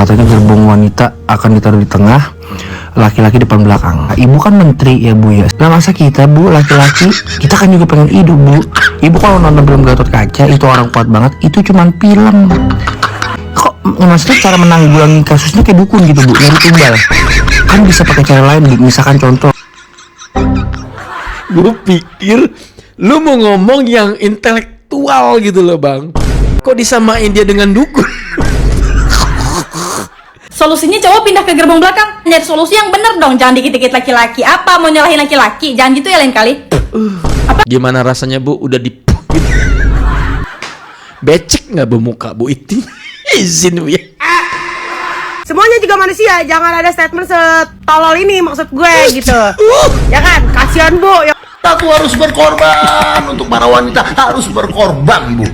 Katanya gerbong wanita akan ditaruh di tengah, laki-laki depan belakang. Ibu kan menteri ya Bu ya. Nah masa kita Bu laki-laki, kita kan juga pengen hidup Bu. Ibu kalau nonton film Gatot Kaca itu orang kuat banget, itu cuman film. Kok maksudnya cara menanggulangi kasusnya kayak dukun gitu Bu, nyari tumbal. Kan bisa pakai cara lain Bu, misalkan contoh. Gue pikir lu mau ngomong yang intelektual gitu loh Bang. Kok disamain dia dengan dukun? Solusinya cowok pindah ke gerbong belakang. Nyari solusi yang bener dong, jangan dikit-dikit laki-laki. Apa mau nyalahin laki-laki? Jangan gitu ya lain kali. Apa? Gimana rasanya Bu? Udah di gitu. Becek nggak bermuka Bu itu? Izin Bu ya. Semuanya juga manusia, jangan ada statement setolol ini maksud gue gitu. Ya kan, kasihan Bu. Aku harus berkorban untuk para wanita, harus berkorban Bu.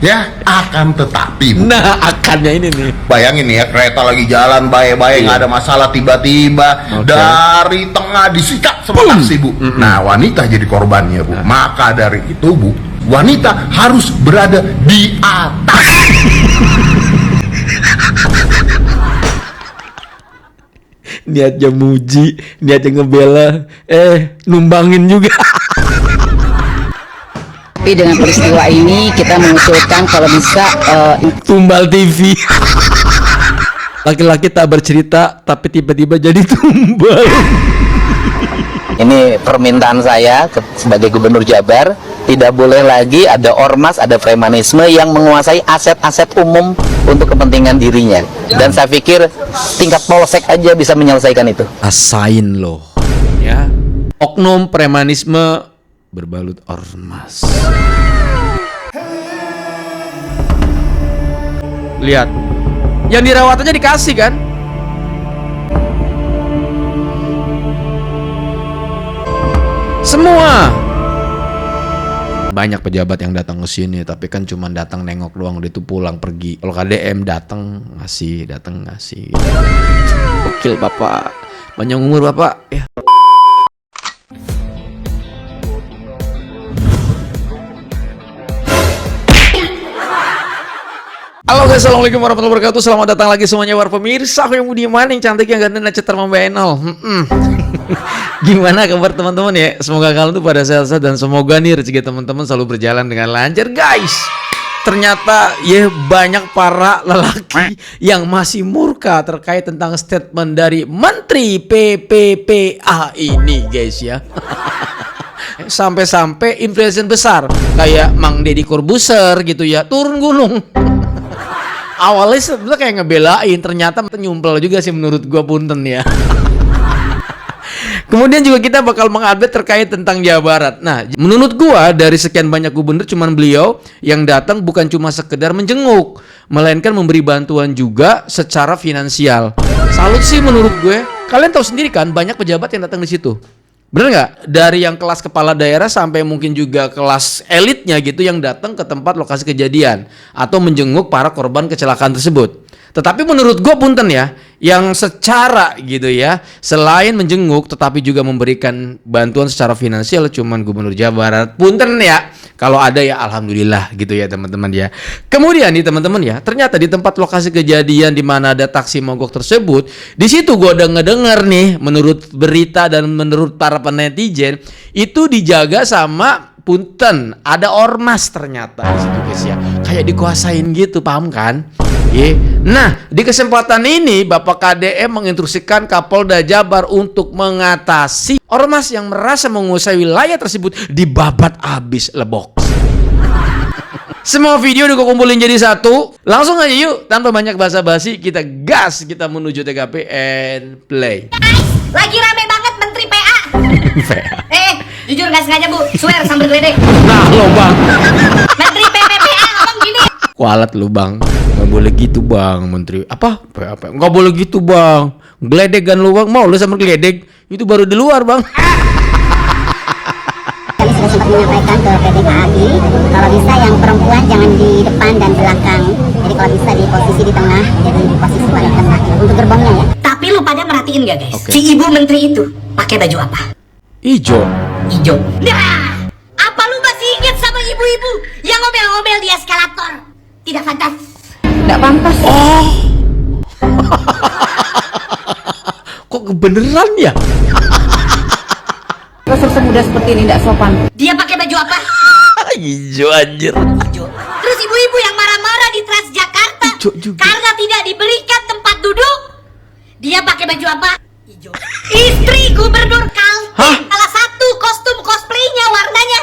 Ya, akan tetapi Bu. Nah, akannya ini nih. Bayangin ya, kereta lagi jalan baik-baik, nggak ada masalah, tiba-tiba dari tengah disikat sama taksi Bu. Nah, wanita jadi korbannya Bu. Maka dari itu Bu, wanita harus berada di atas. Niatnya muji, niatnya ngebela, numbangin juga. Tapi dengan peristiwa ini kita mengusulkan kalau bisa Tumbal TV. Laki-laki tak bercerita tapi tiba-tiba jadi tumbal. Ini permintaan saya sebagai Gubernur Jabar, tidak boleh lagi ada ormas, ada premanisme yang menguasai aset-aset umum untuk kepentingan dirinya. Dan saya pikir tingkat polsek aja bisa menyelesaikan itu. Rasain loh, ya. Oknum premanisme berbalut ormas. Lihat, yang dirawat aja dikasih kan? Semua. Banyak pejabat yang datang ke sini, tapi kan cuma datang nengok doang, udah itu pulang pergi. Kalau KDM datang ngasih, datang ngasih. Gokil Bapak, panjang umur Bapak. Ya. Halo guys, assalamualaikum warahmatullahi wabarakatuh. Selamat datang lagi semuanya war pemirsa. Aku yang budiman, yang cantik, yang ganteng, dan cetar membenol. Gimana kabar teman-teman ya? Semoga kalian tuh pada sehat-sehat dan semoga nih rezeki teman-teman selalu berjalan dengan lancar guys. Ternyata ya banyak para lelaki yang masih murka terkait tentang statement dari Menteri PPPA ini guys ya. Sampai-sampai influencer besar kayak Mang Deddy Corbuzier gitu ya turun gunung. Awalnya sebenarnya kayak ngebelain, ternyata nyumpel juga sih menurut gua, punten ya. Kemudian juga kita bakal mengupdate terkait tentang Jawa Barat. Nah, menurut gua dari sekian banyak gubernur cuman beliau yang datang bukan cuma sekedar menjenguk, melainkan memberi bantuan juga secara finansial. Salut sih menurut gue. Kalian tahu sendiri kan banyak pejabat yang datang di situ. Bener nggak? Dari yang kelas kepala daerah sampai mungkin juga kelas elitnya gitu yang datang ke tempat lokasi kejadian atau menjenguk para korban kecelakaan tersebut. Tetapi menurut gue punten ya, yang secara gitu ya, selain menjenguk tetapi juga memberikan bantuan secara finansial cuman Gubernur Jawa Barat. Punten ya, kalau ada ya alhamdulillah gitu ya teman-teman ya. Kemudian nih teman-teman ya, ternyata di tempat lokasi kejadian di mana ada taksi mogok tersebut, di situ gue udah ngedengar nih menurut berita dan menurut para netizen itu dijaga sama punten, ada ormas ternyata di situ guys ya. Kayak dikuasain gitu, paham kan? Nah, di kesempatan ini Bapak KDM menginstruksikan Kapolda Jabar untuk mengatasi ormas yang merasa menguasai wilayah tersebut dibabat habis lebok. Semua video udah gue kumpulin jadi satu. Langsung aja yuk, tanpa banyak basa-basi kita gas, kita menuju TKP and play. Lagi rame banget Menteri PA. PA. Jujur gak sengaja Bu, swear sambil geledek. Nah lo bang, Menteri PPPA ngomong gini. kualat lu bang, nggak boleh gitu bang, Menteri apa? Nggak boleh gitu bang, geledegan lu bang, mau lu sama geledek itu baru di luar bang. Kami sudah sempat menyampaikan ke PT KAI kalau bisa yang perempuan jangan di depan dan belakang, jadi kalau bisa di posisi di tengah, jadi di posisi paling tengah untuk gerbongnya ya. Tapi lu pada merhatiin gak guys? Okay. Si ibu menteri itu pakai baju apa? Ijo. Hijau. Nah, apa lu masih ingat sama ibu-ibu yang ngomel-ngomel di eskalator? Tidak pantas. tidak pantas. Oh, kok beneran ya? Rasul semuda seperti ini tidak sopan. Dia pakai baju apa? Hijau anjir. Terus ibu-ibu yang marah-marah di Transjakarta Hijau juga. karena tidak diberikan tempat duduk. Dia pakai baju apa? Hijau. Istri Gubernur Kaltim. Hah? Salah satu kostum cosplaynya warnanya.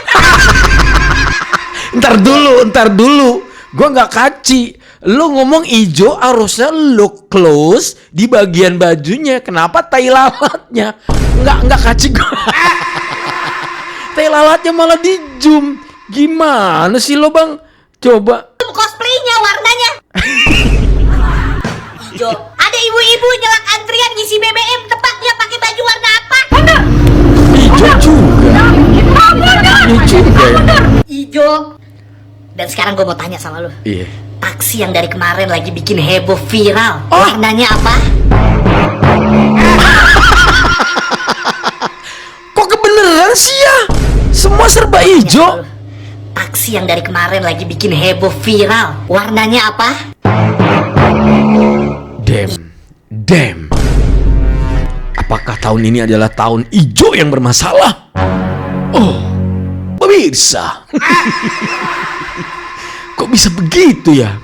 Ntar dulu. Gua nggak kaci. Lu ngomong ijo harusnya lu close di bagian bajunya. Kenapa tai lalatnya? Nggak kaci gua. Tai lalatnya malah di zoom. Gimana sih lo bang? Coba. Cosplaynya warnanya hijau. Ada ibu-ibu nyelak antrian ngisi BBM, tempatnya pakai baju warna apa? Hijau juga. Hijau juga ya. Hijau. Dan sekarang gue mau tanya sama lu. Iya. Taksi yang dari kemarin lagi bikin heboh viral, warnanya apa? Kok kebeneran sih ya? Semua serba hijau. Taksi yang dari kemarin lagi bikin heboh viral, warnanya apa? Damn. Apakah tahun ini adalah tahun hijau yang bermasalah? Oh, pemirsa. Kok bisa begitu ya?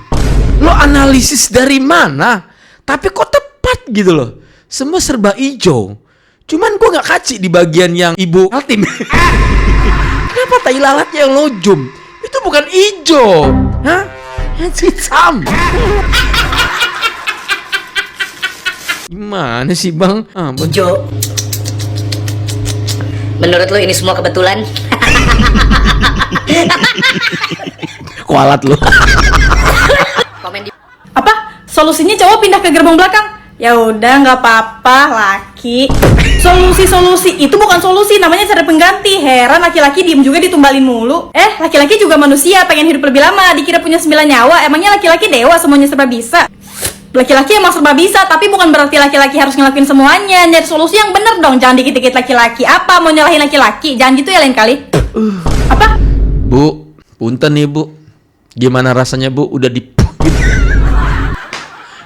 Lo analisis dari mana? Tapi kok tepat gitu loh. Semua serba hijau. Cuman gue gak kaci di bagian yang ibu Kaltim. Kenapa tai lalatnya yang lo zoom? Itu bukan hijau. Hah? It's hitam. Gimana sih bang? Hijau. Menurut lu ini semua kebetulan? Kualat lu. Komen di Apa? Solusinya cowok pindah ke gerbong belakang? Ya udah nggak apa-apa laki. Solusi itu bukan solusi, namanya cara pengganti. Heran laki-laki diem juga ditumbalin mulu. Laki-laki juga manusia, pengen hidup lebih lama, dikira punya 9 nyawa. Emangnya laki-laki dewa semuanya serba bisa? Laki-laki emang serba bisa, tapi bukan berarti laki-laki harus ngelakuin semuanya. Nyari solusi yang bener dong, jangan dikit-dikit laki-laki. Apa mau nyalahin laki-laki? Jangan gitu ya lain kali. Apa? Bu, punten nih bu. Gimana rasanya bu? Udah di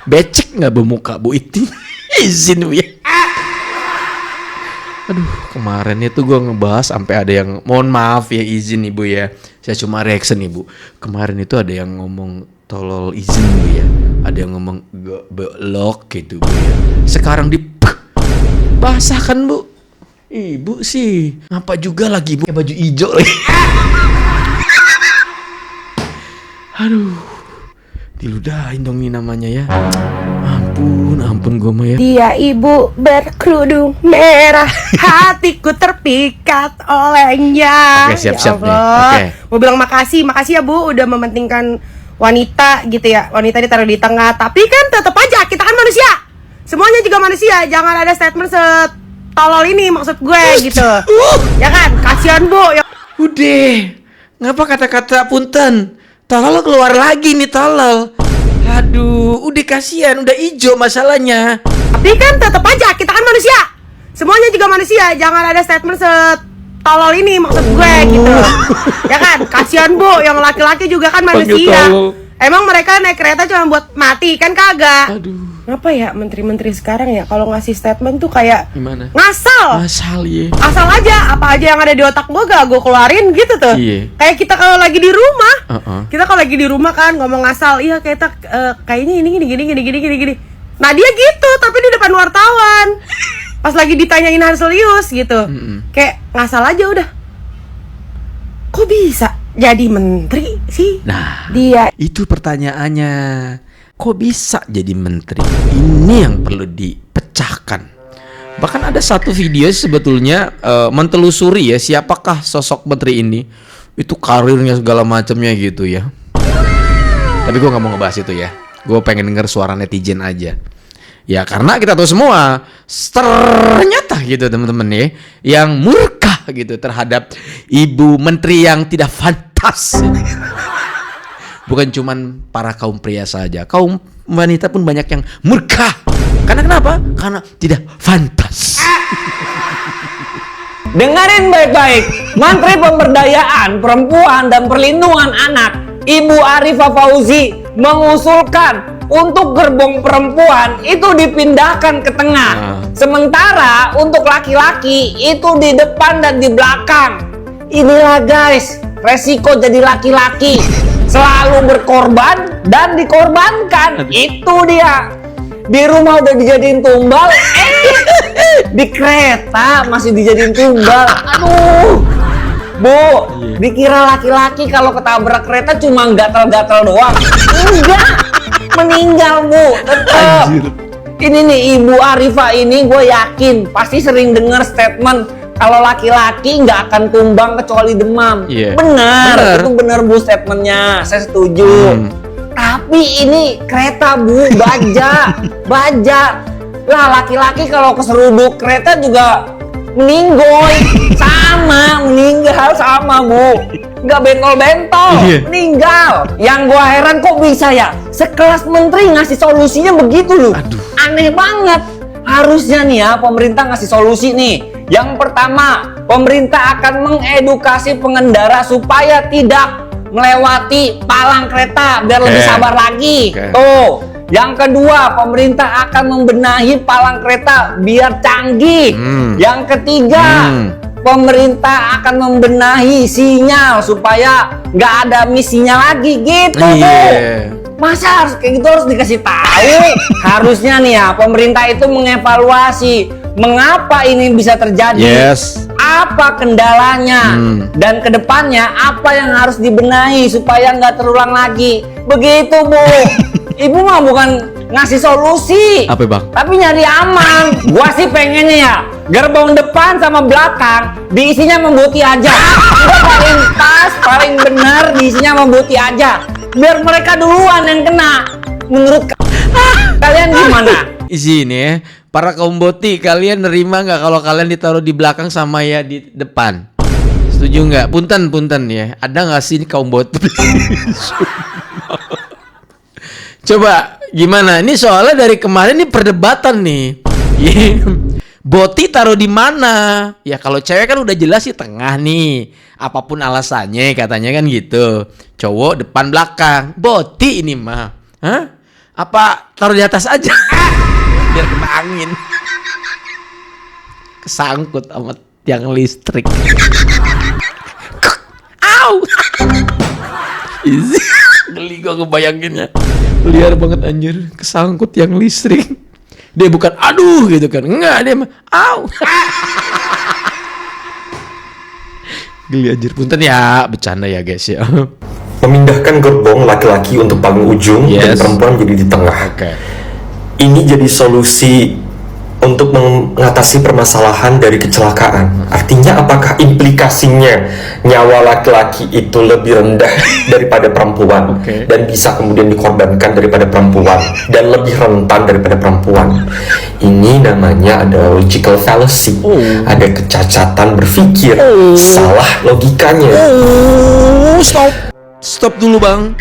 becek nggak bermuka bu itu? Izin bu ya. Aduh, kemarin itu gue ngebahas sampai ada yang mohon maaf ya, izin ibu ya. Saya cuma reaction ibu. Kemarin itu ada yang ngomong tolol izin bu ya. Ada yang ngomong belok gitu bu ya. Sekarang di basahkan bu. Ibu sih ngapa juga lagi bu baju hijau lagi. Aduh, diludahin dong ini namanya ya. Ampun gue mah ya. Dia ibu berkerudung merah, hatiku terpikat olehnya. Oke, siap-siap nih. Allah. Oke. Mau bilang makasih ya bu udah mementingkan wanita gitu ya. Wanita ditaruh di tengah, tapi kan tetap aja kita kan manusia. Semuanya juga manusia. Jangan ada statement setolol ini maksud gue gitu. Ya kan? Kasihan bu. Ya. Udah, ngapa kata-kata punten? Tolol keluar lagi nih tolol. Aduh, udah kasihan, udah hijau masalahnya. Tapi kan tetap aja kita kan manusia. Semuanya juga manusia. Jangan ada statement setolol ini maksud gue gitu. Ya kan? Kasihan bu, yang laki-laki juga kan manusia. Emang mereka naik kereta cuma buat mati kan kagak? Aduh. Apa ya menteri-menteri sekarang ya kalau ngasih statement tuh kayak Gimana? ngasal. Asal ya. Asal aja, apa aja yang ada di otak gue gak gue keluarin gitu tuh. Iya. Kayak kita kalau lagi di rumah. Kita kalau lagi di rumah kan ngomong ngasal, iya kita kayaknya ini gini. Nah dia gitu, tapi di depan wartawan. Pas lagi ditanyain hal serius gitu. Kayak ngasal aja udah. Kok bisa jadi menteri sih? Nah, Dia itu pertanyaannya. Kok bisa jadi menteri? Ini yang perlu dipecahkan. Bahkan ada satu video sebetulnya mentelusuri ya siapakah sosok menteri ini. Itu karirnya segala macamnya gitu ya. Tapi gue nggak mau ngebahas itu ya. Gue pengen denger suara netizen aja. Ya karena kita tahu semua ternyata gitu teman-teman ya, yang murka gitu terhadap ibu menteri yang tidak fantas. Bukan cuman para kaum pria saja, kaum wanita pun banyak yang murka. Karena kenapa? Karena tidak fantas. Dengerin baik-baik, Menteri Pemberdayaan Perempuan dan Perlindungan Anak, Ibu Arifah Fauzi mengusulkan untuk gerbong perempuan itu dipindahkan ke tengah. Sementara untuk laki-laki itu di depan dan di belakang. Inilah guys, resiko jadi laki-laki. Selalu berkorban dan dikorbankan. Itu dia. Di rumah udah dijadiin tumbal, di kereta masih dijadiin tumbal. Aduh, Bu, dikira laki-laki kalau ketabrak kereta cuma gatal-gatal doang. Enggak, meninggal Bu, tetep. Ini nih Ibu Arifah ini gue yakin pasti sering dengar statement kalau laki-laki nggak akan tumbang kecuali demam. Benar, itu benar Bu statementnya, saya setuju. Tapi ini kereta Bu, baja. Lah laki-laki kalau keseruduk kereta juga meninggoy, meninggal sama Bu. Nggak bentol-bentol, meninggal. Yang gua heran kok bisa ya sekelas menteri ngasih solusinya begitu loh. Aneh banget. Harusnya nih ya pemerintah ngasih solusi nih. Yang pertama, pemerintah akan mengedukasi pengendara supaya tidak melewati palang kereta biar lebih sabar lagi. Tuh. Yang kedua, pemerintah akan membenahi palang kereta biar canggih. Yang ketiga, pemerintah akan membenahi sinyal supaya nggak ada misinya lagi gitu. Masa harus kayak gitu, harus dikasih tahu? Harusnya nih ya, pemerintah itu mengevaluasi mengapa ini bisa terjadi. Apa kendalanya dan kedepannya apa yang harus dibenahi supaya nggak terulang lagi. Begitu Bu. Ibu mah bukan ngasih solusi, apa Bang? tapi nyari aman. Gua sih pengennya ya gerbong depan sama belakang diisinya membuti aja. Udah paling pas, paling bener diisinya membuti aja. Biar mereka duluan yang kena. Menurut kalian gimana? Izin ya, para kaum boti, kalian nerima nggak kalau kalian ditaruh di belakang sama ya di depan? Setuju nggak? Punten ya. Ada nggak sih kaum boti? Coba gimana? Ini soalnya dari kemarin nih perdebatan nih. Boti taruh di mana? Ya kalau cewek kan udah jelas sih tengah nih. Apapun alasannya katanya kan gitu. Cowok depan belakang. Boti ini mah. Hah? Apa taruh di atas aja? Biar kena angin. Kesangkut sama tiang listrik. Au. Geli gua kebayanginnya. Liar banget anjir, kesangkut tiang listrik. Dia bukan aduh gitu kan. Enggak, dia mah au. Geli anjir, punten ya, bercanda ya guys ya. Memindahkan gerbong laki-laki untuk paling ujung dan perempuan jadi di tengah. Ini jadi solusi untuk mengatasi permasalahan dari kecelakaan. Artinya apakah implikasinya nyawa laki-laki itu lebih rendah daripada perempuan dan bisa kemudian dikorbankan daripada perempuan dan lebih rentan daripada perempuan? Ini namanya ada logical fallacy, ada kecacatan berpikir, salah logikanya. Stop dulu Bang.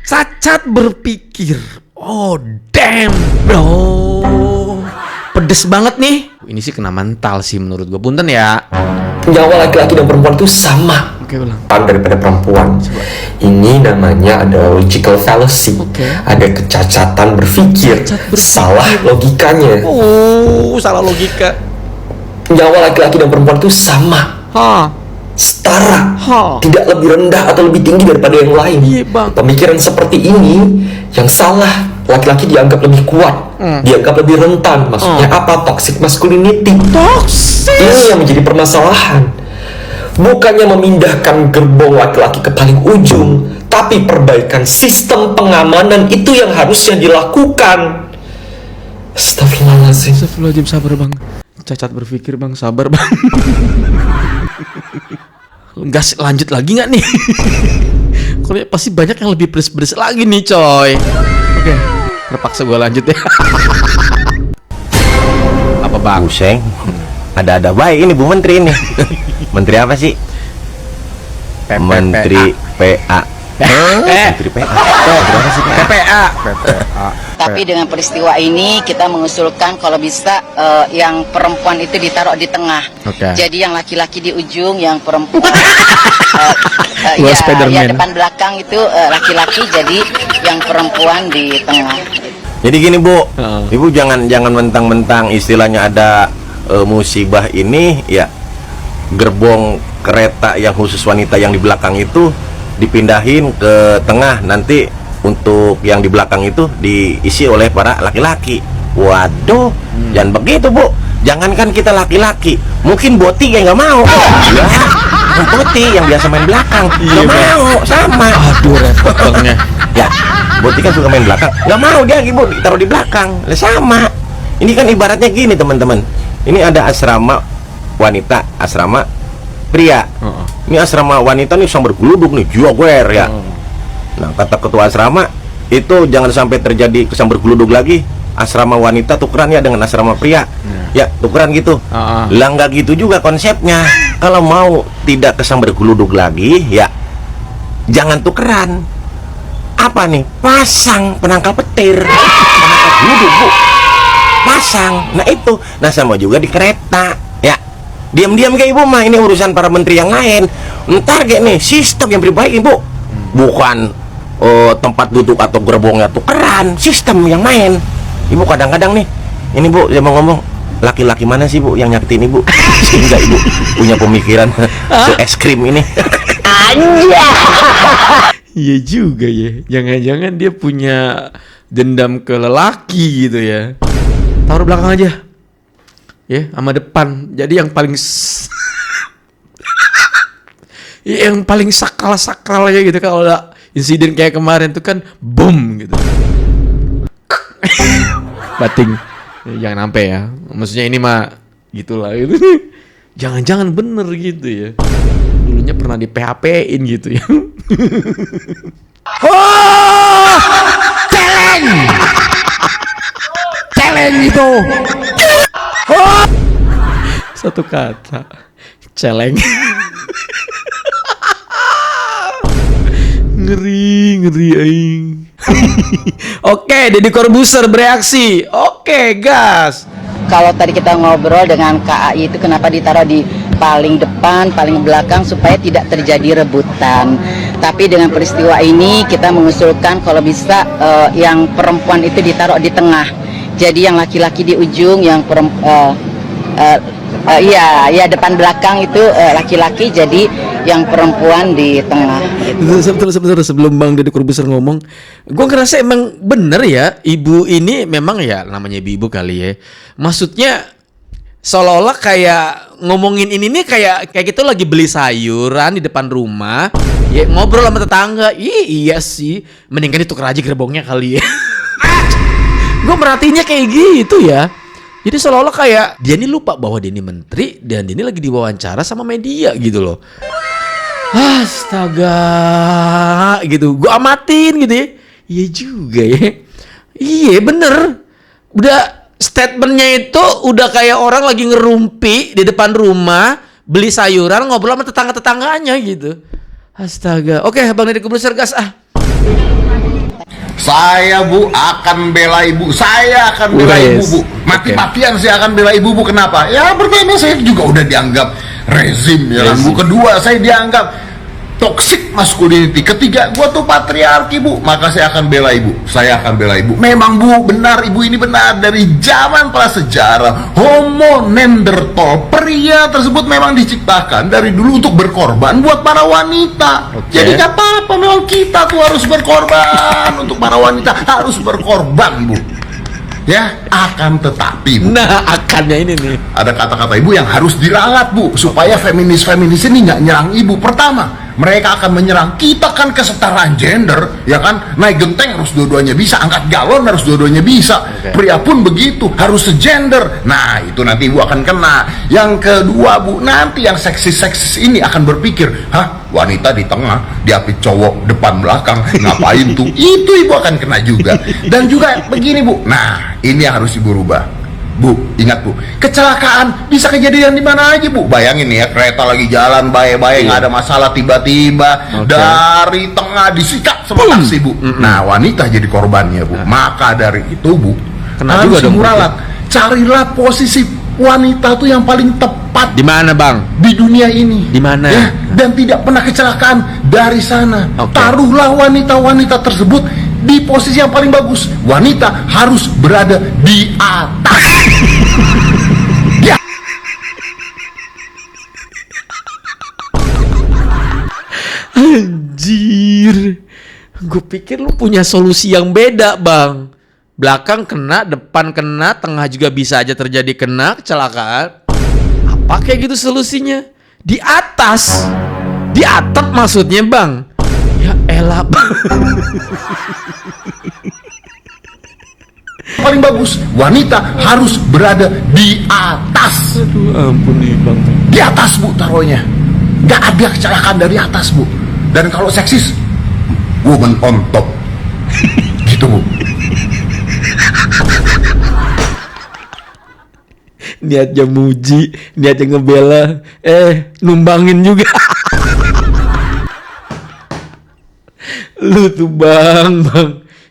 Cacat berpikir. Oh damn bro. Pedes banget nih. Ini sih kena mental sih menurut gue. Punten ya. Nyawa laki-laki dan perempuan itu sama daripada perempuan. Ini namanya ada logical fallacy, ada kecacatan berpikir, salah logikanya. Salah logika. Nyawa laki-laki dan perempuan itu sama, setara, tidak lebih rendah atau lebih tinggi daripada yang lain. Pemikiran seperti ini yang salah. Laki-laki dianggap lebih kuat, dianggap lebih rentan. Maksudnya apa? Toxic masculinity. Ini yang menjadi permasalahan. Bukannya memindahkan gerbong laki-laki ke paling ujung, tapi perbaikan sistem pengamanan itu yang harusnya dilakukan. Astagfirullahaladzim. Astagfirullahaladzim, sabar Bang. Cacat berpikir Bang, sabar Bang. Gas lanjut lagi nggak nih? Kalau pasti banyak yang lebih pedes-pedes lagi nih coy. Oke, terpaksa gue lanjut ya. Apa Bang? Pusing. Ada baik ini Bu Menteri ini. Menteri apa sih? Menteri PA. Menteri PA. Berapa sih PA? Tapi dengan peristiwa ini kita mengusulkan kalau bisa yang perempuan itu ditaruh di tengah. Jadi yang laki-laki di ujung, yang perempuan ya depan belakang itu laki-laki, jadi yang perempuan di tengah. Jadi gini Bu, Ibu jangan mentang-mentang istilahnya ada musibah ini ya, gerbong kereta yang khusus wanita yang di belakang itu dipindahin ke tengah, nanti untuk yang di belakang itu diisi oleh para laki-laki. Waduh, jangan begitu Bu. Jangankan kita laki-laki, mungkin Boti kayak nggak mau. Ya, Boti yang biasa main belakang nggak mau, sama. Aduh, repotnya. Ya, Boti kan suka main belakang, nggak mau dia Ibu ditaruh di belakang. Lah sama. Ini kan ibaratnya gini teman-teman. Ini ada asrama wanita, asrama pria. Ini asrama wanita nih sang bergeluduk nih, juaguer ya. Nah, kata ketua asrama itu jangan sampai terjadi kesang bergeluduk lagi. Asrama wanita tukeran ya dengan asrama pria. Ya, tukeran gitu. Lah nggak gitu juga konsepnya. Kalau mau tidak kesang bergeluduk lagi, ya jangan tukeran. Apa nih? Pasang penangkal petir. Penangkal geluduk, Bu. Pasang. Nah itu. Nah sama juga di kereta. Ya. Diam-diam kayak Ibu mah, ini urusan para menteri yang lain. Ntar kayak nih sistem yang diperbaiki Bu. Bukan tempat duduk atau gerbongnya tukeran, sistem yang main. Ibu kadang-kadang nih, ini Bu, saya mau ngomong, laki-laki mana sih Bu yang nyakitin Ibu? Sehingga Ibu punya pemikiran se es krim ini. Iya juga ya. Jangan-jangan dia punya dendam ke lelaki gitu ya. Taruh belakang aja. Ya, sama depan. Jadi yang paling yang paling sakral-sakral aja gitu. Kalau ada insiden kayak kemarin tuh kan boom gitu. Bating. Ya, jangan sampai ya. Maksudnya ini mah gitulah gitu. Jangan-jangan bener gitu ya. Dulunya pernah di PHP-in gitu ya. Oh! Challenge itu. Oh! Satu kata. Celeng. Ngeri aing. Oke, Deddy Corbuzier bereaksi. Oke, gas. Kalau tadi kita ngobrol dengan KAI itu kenapa ditaruh di paling depan, paling belakang supaya tidak terjadi rebutan. Tapi dengan peristiwa ini kita mengusulkan kalau bisa yang perempuan itu ditaruh di tengah. Jadi yang laki-laki di ujung, yang depan belakang itu laki-laki, jadi yang perempuan di tengah. Sebentar, sebelum Bang Deddy Corbuzier ngomong, gue ngerasa emang bener ya, ibu ini memang ya namanya ibu kali ya. Maksudnya seolah-olah kayak ngomongin ini nih kayak kita lagi beli sayuran di depan rumah, ya ngobrol sama tetangga. Iya sih, mendingan ditukar aja gerbongnya kali ya. Gue merhatiinnya kayak gitu ya. Jadi seolah-olah kayak dia ini lupa bahwa dia ini menteri dan dia ini lagi diwawancara sama media gitu loh. Astaga, gitu. Gue amatin gitu ya. Iya juga ya. Iya bener. Udah statementnya itu udah kayak orang lagi ngerumpi di depan rumah, beli sayuran, ngobrol sama tetangga-tetangganya gitu. Astaga. Oke, Bang Deddy Corbuzier gas ah. Saya Bu akan bela Ibu. Saya akan bela Ibu Bu. Mati-matian saya akan bela Ibu Bu. Kenapa? Ya pertama saya juga udah dianggap rezim ya kan Bu. Kedua saya dianggap toxic masculinity. Ketiga gua tuh patriarki Bu. Maka saya akan bela Ibu. Saya akan bela Ibu. Memang Bu benar, Ibu ini benar. Dari zaman prasejarah Homo neanderthal, pria tersebut memang diciptakan dari dulu untuk berkorban buat para wanita. Jadi gak apa-apa, memang kita tuh harus berkorban. Untuk para wanita harus berkorban Bu. Ya, akan tetapi Bu, nah akannya ini nih, ada kata-kata Ibu yang harus diralat Bu, supaya feminis ini nggak nyerang Ibu. Pertama, mereka akan menyerang kita kan kesetaraan gender, ya kan? Naik genteng harus dua-duanya bisa, angkat galon harus dua-duanya bisa. Pria pun begitu, harus segender. Nah, itu nanti Ibu akan kena. Yang kedua Bu, nanti yang seksis ini akan berpikir, hah? Wanita di tengah, diapit cowok depan belakang, ngapain tuh? Itu Ibu akan kena juga. Dan juga begini Bu, nah ini yang harus Ibu rubah Bu. Ingat Bu, kecelakaan bisa kejadian di mana aja Bu. Bayangin ya, kereta lagi jalan baik-baik, nggak ada masalah, tiba-tiba dari tengah disikat sama taksi Bu. Nah wanita jadi korbannya Bu. Maka dari itu Bu, kena harus juga dong, muralat. Carilah posisi wanita tuh yang paling tepat. Di mana Bang? Di dunia ini. Di mana? Ya, dan tidak pernah kecelakaan dari sana. Taruhlah wanita-wanita tersebut di posisi yang paling bagus. Wanita harus berada di atas. Ya. Anjir, gue pikir lu punya solusi yang beda, Bang. Belakang kena, depan kena, tengah juga bisa aja terjadi kena kecelakaan. Apa kayak gitu solusinya? Di atas, di atap maksudnya, Bang. Ya elah, Bang. Paling bagus, wanita harus berada di atas. Aduh, ampun nih, Bang. Di atas, Bu, taruhnya. Nggak ada kecelakaan dari atas, Bu. Dan kalau seksis, woman on top. Gitu, Bu. Niatnya muji, niatnya ngebela, numbangin juga. Lu tuh bang,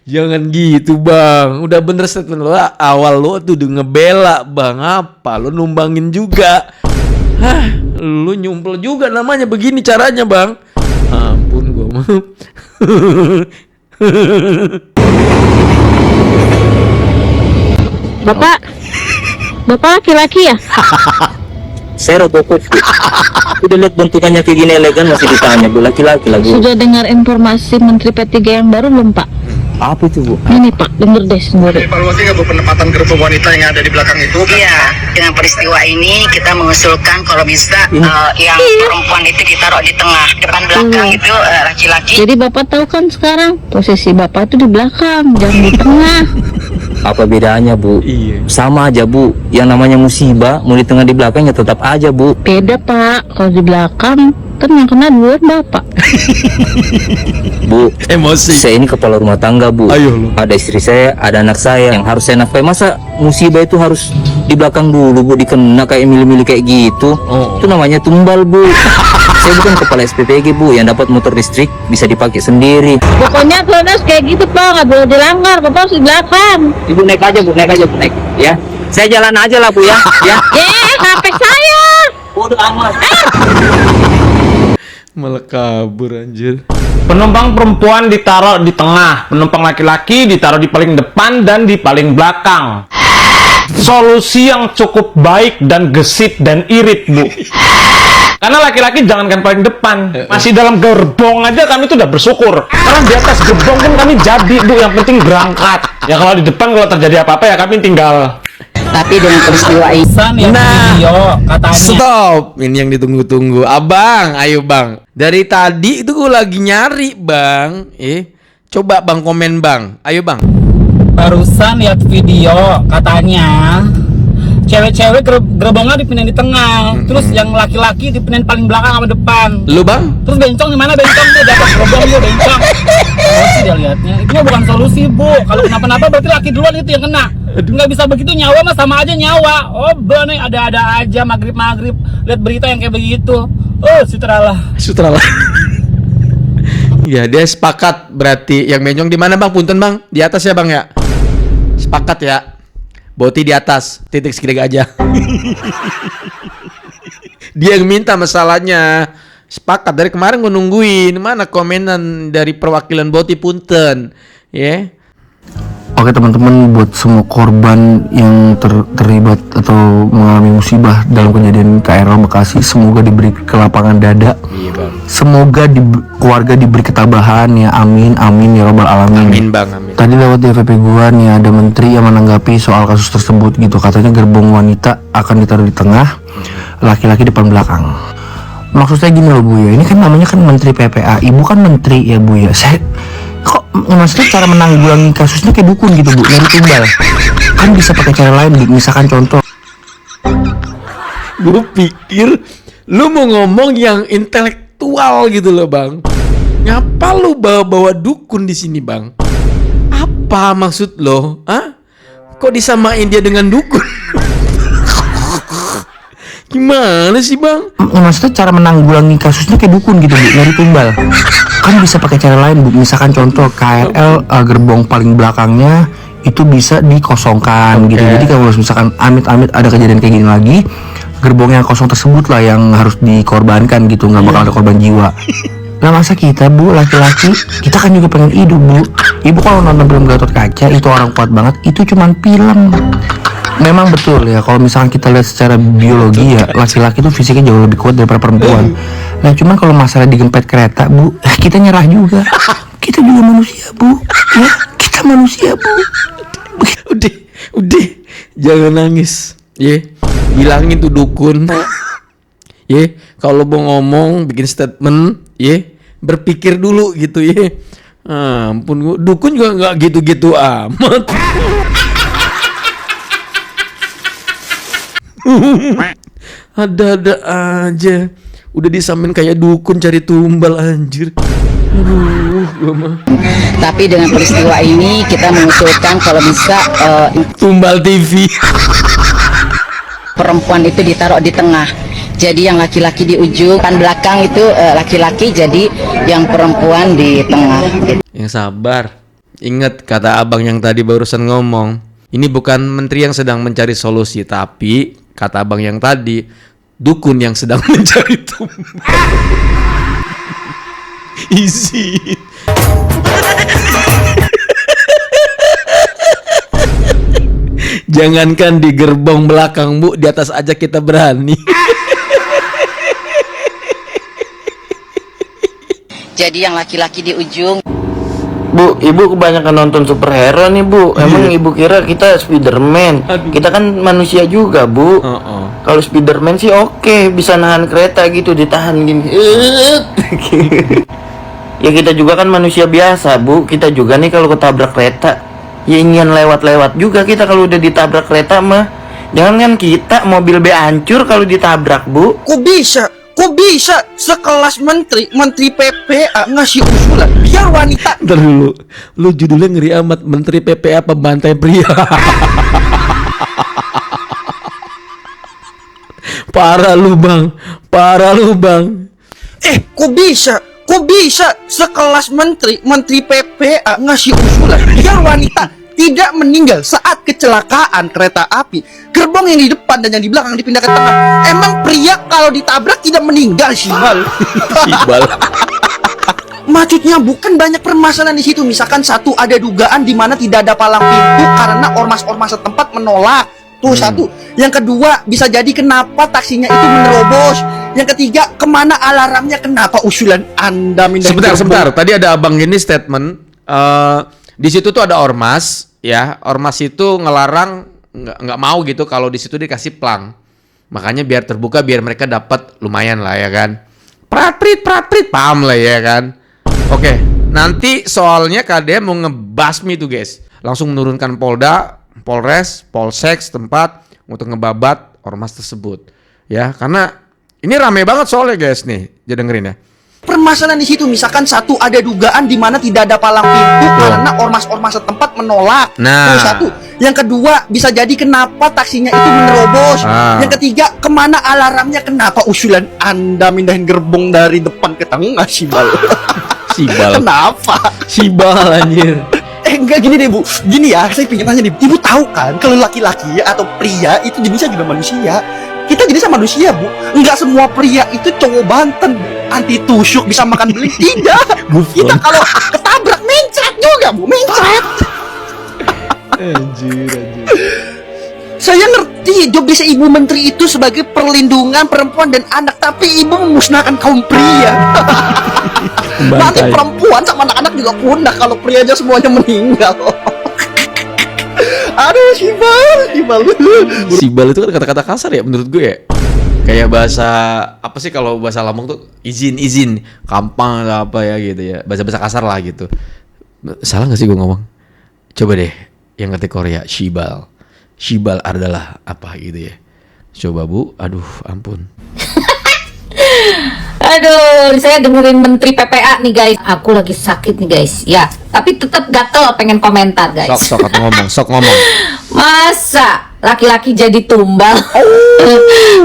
jangan gitu bang. Udah bener statement lo awal lo tuh udah ngebela bang. Apa lo numbangin juga? Hah, lu nyumpel juga namanya begini caranya bang. Ampun gua mah. Bapak laki-laki ya? Saya rokok. Udah lihat bentukannya kayak gini elegan masih ditanya, Bu, laki-laki lah, Bu. Sudah dengar informasi Menteri P3 yang baru belum, Pak? Apa itu, Bu? Ini, Pak, denger deh sendiri. Evaluasi nggak, Bu, penempatan gerbong wanita yang ada di belakang itu? Iya, dengan peristiwa ini kita mengusulkan kalau bisa yang perempuan itu ditaruh di tengah, depan belakang itu laki-laki. Jadi Bapak tahu kan sekarang posisi Bapak itu di belakang, jangan di tengah. Apa bedanya, Bu? Iya. Sama aja, Bu. Yang namanya musibah, mau di tengah di belakang ya tetap aja, Bu. Beda, Pak. Kalau di belakang kan yang kena duluan Bapak. Bu, Emosi. saya ini kepala rumah tangga, Bu. Ayo lu. Ada istri saya, ada anak saya yang harus saya nafkahi. Masa musibah itu harus di belakang dulu, Bu, dikena kayak milih-milih kayak gitu? Oh. Itu namanya tumbal, Bu. Saya bukan kepala SPPG, Bu, yang dapat motor listrik bisa dipakai sendiri. Pokoknya kalau harus kayak gitu, Pak, nggak boleh dilanggar. Bapak harus di belakang. Ibu naik aja, Bu, naik aja, Bu, naik. Ya, saya jalan aja lah, Bu, ya. Ya. HP saya. Bodoh amat. Malah kabur anjir. Penumpang perempuan ditaruh di tengah, penumpang laki-laki ditaruh di paling depan dan di paling belakang. Solusi yang cukup baik dan gesit dan irit, Bu. Karena laki-laki jangankan paling depan, masih dalam gerbong aja kami tuh udah bersyukur. Karena di atas gerbong pun kami jadi, Bu, yang penting berangkat. Ya kalau di depan kalau terjadi apa-apa ya kami tinggal. Tapi dengan peristiwa ini Stop. Ini yang ditunggu-tunggu. Abang, ayo bang. Dari tadi itu gue lagi nyari bang. Coba bang komen bang. Ayo bang. Barusan lihat video katanya cewek-cewek gerbongnya dipindahin di tengah, terus yang laki-laki dipindahin paling belakang sama depan. Lu bang? Terus bencong di mana bencong tuh di atas gerbong dia bencong. Solusi dia lihatnya. Itu bukan solusi, Bu. Kalau kenapa-napa berarti laki duluan itu yang kena. Nggak bisa begitu, nyawa mah sama aja nyawa. Oh, bener ada-ada aja maghrib-maghrib lihat berita yang kayak begitu. Oh, sutralah. Ya dia sepakat berarti yang bencong di mana bang? Punten bang, di atas ya bang ya. Sepakat ya. Boti di atas, titik segitiga aja. Dia yang minta masalahnya. Sepakat dari kemarin gue nungguin. Mana komenan dari perwakilan Boti punten. Ya. Oke teman-teman, buat semua korban yang terlibat atau mengalami musibah dalam kejadian KRL Bekasi, semoga diberi kelapangan dada. Iya bang. Semoga keluarga diberi ketabahan ya, amin amin ya robbal alamin. Amin bang, amin. Tadi lewat di FVP gua nih ada menteri yang menanggapi soal kasus tersebut gitu. Katanya gerbong wanita akan ditaruh di tengah, laki-laki depan belakang. Maksud saya gini loh Bu ya, ini kan namanya kan Menteri PPA, Ibu kan menteri ya Bu ya. Saya kok maksudnya cara menanggulangi kasusnya kayak dukun gitu Bu, nyari tumbal. Kan bisa pakai cara lain, misalkan contoh. Gue pikir lu mau ngomong yang intelektual gitu loh bang. Ngapa lu bawa-bawa dukun di sini bang? Apa maksud lo? Hah? Kok disamain dia dengan dukun? Gimana sih bang? Maksudnya cara menanggulangi kasusnya kayak dukun gitu Bu, nyari tumbal. Kan bisa pakai cara lain Bu, misalkan contoh KRL gerbong paling belakangnya itu bisa dikosongkan gitu. Jadi kalau misalkan amit-amit ada kejadian kayak gini lagi, gerbong yang kosong tersebut lah yang harus dikorbankan gitu, nggak bakal ada korban jiwa. Lah masa kita bu laki-laki, kita kan juga pengen hidup bu. Ibu kalau nonton film Gatot Kaca itu orang kuat banget, itu cuman film. Memang betul ya, kalau misalkan kita lihat secara biologi ya, laki-laki tuh fisiknya jauh lebih kuat daripada perempuan. Nah cuman kalau masalah digempet kereta bu, kita nyerah juga. Kita juga manusia bu, ya kita manusia bu. Udah, jangan nangis. Bilangin tuh dukun. Kalau mau ngomong, bikin statement, berpikir dulu gitu ampun, dukun juga nggak gitu-gitu amat. Ada-ada aja. Udah disamain kayak dukun cari tumbal anjir. Aduh, gua mah. Tapi dengan peristiwa ini kita mengusulkan kalau bisa tumbal TV. Perempuan itu ditaruh di tengah. Jadi yang laki-laki di ujung, kan belakang itu laki-laki, jadi yang perempuan di tengah. Yang sabar. Ingat kata abang yang tadi barusan ngomong. Ini bukan menteri yang sedang mencari solusi, tapi kata abang yang tadi, dukun yang sedang mencari tumbal. Easy. Jangankan di gerbong belakang bu, di atas aja kita berani. Jadi yang laki-laki di ujung. Bu, ibu kebanyakan nonton superhero nih bu. Emang ibu kira kita Spiderman? Kita kan manusia juga bu. Kalau Spiderman sih oke, bisa nahan kereta gitu, ditahan gini. Ya kita juga kan manusia biasa bu. Kita juga nih kalau ketabrak kereta, ya ingin lewat-lewat juga kita kalau udah ditabrak kereta mah. Jangan kan kita mobil be hancur kalau ditabrak bu. Kok bisa sekelas menteri PPA ngasih usulan biar wanita. Ntar dulu, lu judulnya ngeri amat, Menteri PPA pembantai pria. Parah lu bang. Kok bisa sekelas menteri PPA ngasih usulan biar wanita tidak meninggal saat kecelakaan kereta api. Gerbong yang di depan dan yang di belakang dipindah ke tengah. Emang pria kalau ditabrak tidak meninggal, Sibal? Maksudnya bukan banyak permasalahan di situ. Misalkan satu, ada dugaan di mana tidak ada palang pintu karena ormas-ormas setempat menolak. Tuh satu. Yang kedua, bisa jadi kenapa taksinya itu menerobos. Yang ketiga, kemana alarmnya, kenapa usulan Anda mindahin Sebentar. Tadi ada abang ini statement. Di situ tuh ada ormas. Ya, ormas itu ngelarang nggak mau gitu kalau di situ dikasih plang. Makanya biar terbuka, biar mereka dapat lumayan lah ya kan. Prat-prit paham lah ya kan. Oke, nanti soalnya KDM mau ngebasmi tuh guys. Langsung menurunkan Polda, Polres, Polsek setempat untuk ngebabat ormas tersebut. Ya, karena ini rame banget soalnya guys nih. Jadi dengerin ya. Permasalahan di situ, misalkan satu, ada dugaan di mana tidak ada palang pintu karena ormas-ormas setempat menolak. Nah, itu satu. Yang kedua, bisa jadi kenapa taksinya itu menerobos. Yang ketiga, kemana alarmnya, kenapa usulan Anda mindahin gerbong dari depan ke tengah, Sibal? Kenapa? Sibal anjir. Enggak, gini deh bu, gini ya, saya pengen tanya nih, ibu tahu kan kalau laki-laki atau pria itu jenisnya juga manusia. Kita jenisnya manusia bu, enggak semua pria itu cowok Banten, anti tusuk bisa makan beling, tidak. Kita kalau ketabrak mencret juga bu, mencret. Anjir. Saya ngerti job desa ibu menteri itu sebagai perlindungan perempuan dan anak, tapi ibu memusnahkan kaum pria. Nanti perempuan sama anak-anak juga punah kalau pria aja semuanya meninggal. Aduh, Sibal itu kan kata-kata kasar ya menurut gue ya. Kayak bahasa apa sih kalau bahasa Lampung tuh izin, kampang atau apa ya gitu ya. Bahasa kasar lah gitu. Salah gak sih gue ngomong? Coba deh yang ngerti Korea, Shibal adalah apa gitu ya. Coba bu, aduh ampun. Aduh, saya dengerin Menteri PPA nih guys. Aku lagi sakit nih guys. Ya, tapi tetap gatel pengen komentar guys. Sok ngomong. Masa laki-laki jadi tumbal?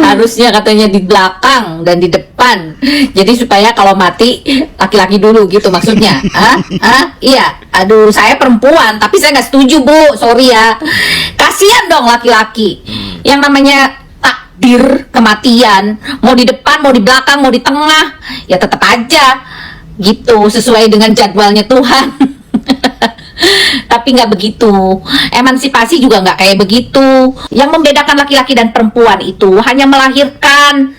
Harusnya katanya di belakang dan di depan. Jadi supaya kalau mati laki-laki dulu gitu maksudnya. Iya. Aduh, saya perempuan tapi saya nggak setuju bu. Sorry ya. Kasihan dong laki-laki. Yang namanya takdir kematian, mau di depan, mau di belakang, mau di tengah, ya tetap aja gitu sesuai dengan jadwalnya Tuhan. Tapi nggak begitu. Emansipasi juga nggak kayak begitu. Yang membedakan laki-laki dan perempuan itu hanya melahirkan,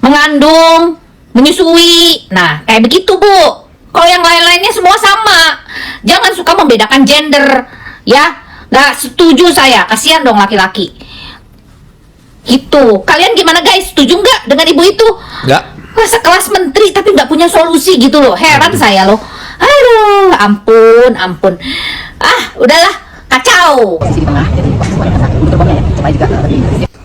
mengandung, menyusui. Nah, kayak begitu, Bu. Kalau yang lain-lainnya semua sama. Jangan suka membedakan gender, ya. Nggak setuju saya. Kasihan dong laki-laki. Gitu. Kalian gimana guys? Setuju nggak dengan ibu itu? Nggak. Wah, sekelas menteri tapi nggak punya solusi gitu loh. Heran saya loh. Aduh, ampun. Ah, udahlah, kacau.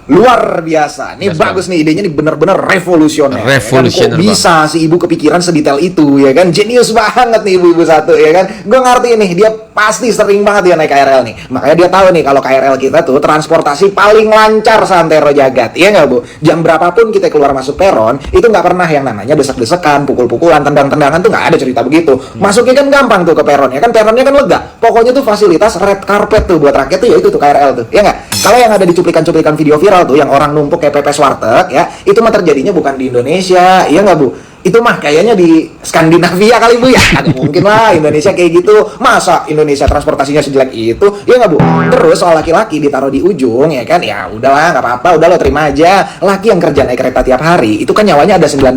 Luar biasa, nih bagus nih idenya nih bener-bener revolusioner. Revolusioner, ya kan? Kok bisa si ibu kepikiran sedetail itu ya kan? Jenius banget nih ibu-ibu satu ya kan? Gue ngerti nih dia pasti sering banget dia naik KRL nih. Makanya dia tahu nih kalau KRL kita tuh transportasi paling lancar santero jagat. Iya nggak Bu? Jam berapapun kita keluar masuk peron itu nggak pernah yang namanya desek-desekan, pukul-pukulan, tendang-tendangan tuh nggak ada cerita begitu. Masuknya kan gampang tuh ke peron ya kan? Peronnya kan lega. Pokoknya tuh fasilitas red carpet tuh buat rakyat tuh ya itu tuh KRL tuh. Ya nggak? Kalau yang ada di cuplikan-cuplikan video viral tuh yang orang numpuk kayak pepes warteg ya, itu mah terjadinya bukan di Indonesia, iya nggak Bu? Itu mah kayaknya di Skandinavia kali Bu ya. Agak mungkin lah Indonesia kayak gitu. Masa Indonesia transportasinya sejelek itu? Ya nggak Bu? Terus soal laki-laki ditaruh di ujung ya kan? Ya udahlah nggak apa-apa, udah lo terima aja. Laki yang kerja naik kereta tiap hari itu kan nyawanya ada 19,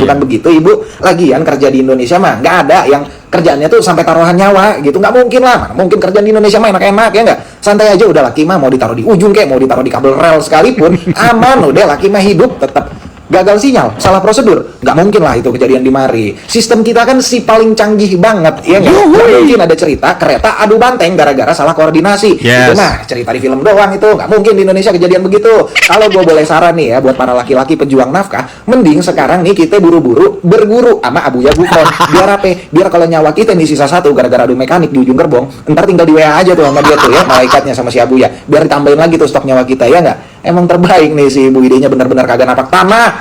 bukan begitu Ibu? Lagian kerja di Indonesia mah nggak ada yang kerjaannya tuh sampai taruhan nyawa gitu, nggak mungkin lah. Mana mungkin kerjaan di Indonesia mah enak-enak ya nggak? Santai aja udah, laki mah mau ditaruh di ujung kayak mau ditaruh di kabel rel sekalipun aman udah, laki mah hidup tetap. Gagal sinyal, salah prosedur, nggak mungkin lah itu kejadian di mari. Sistem kita kan si paling canggih banget, ya nggak? Nggak mungkin ada cerita kereta adu banteng gara-gara salah koordinasi. Itu mah cerita di film doang itu, nggak mungkin di Indonesia kejadian begitu. Kalau gue boleh saran nih ya buat para laki-laki pejuang nafkah, mending sekarang nih kita buru-buru berguru sama Abuya Gufron. Biar apa? Biar kalau nyawa kita nih sisa satu gara-gara adu mekanik di ujung gerbong, ntar tinggal di WA aja tuh sama dia tuh ya, malaikatnya sama si Abuya. Biar ditambahin lagi tuh stok nyawa kita, ya nggak? Emang terbaik nih si ibu, idenya benar-benar kagak napak tanah.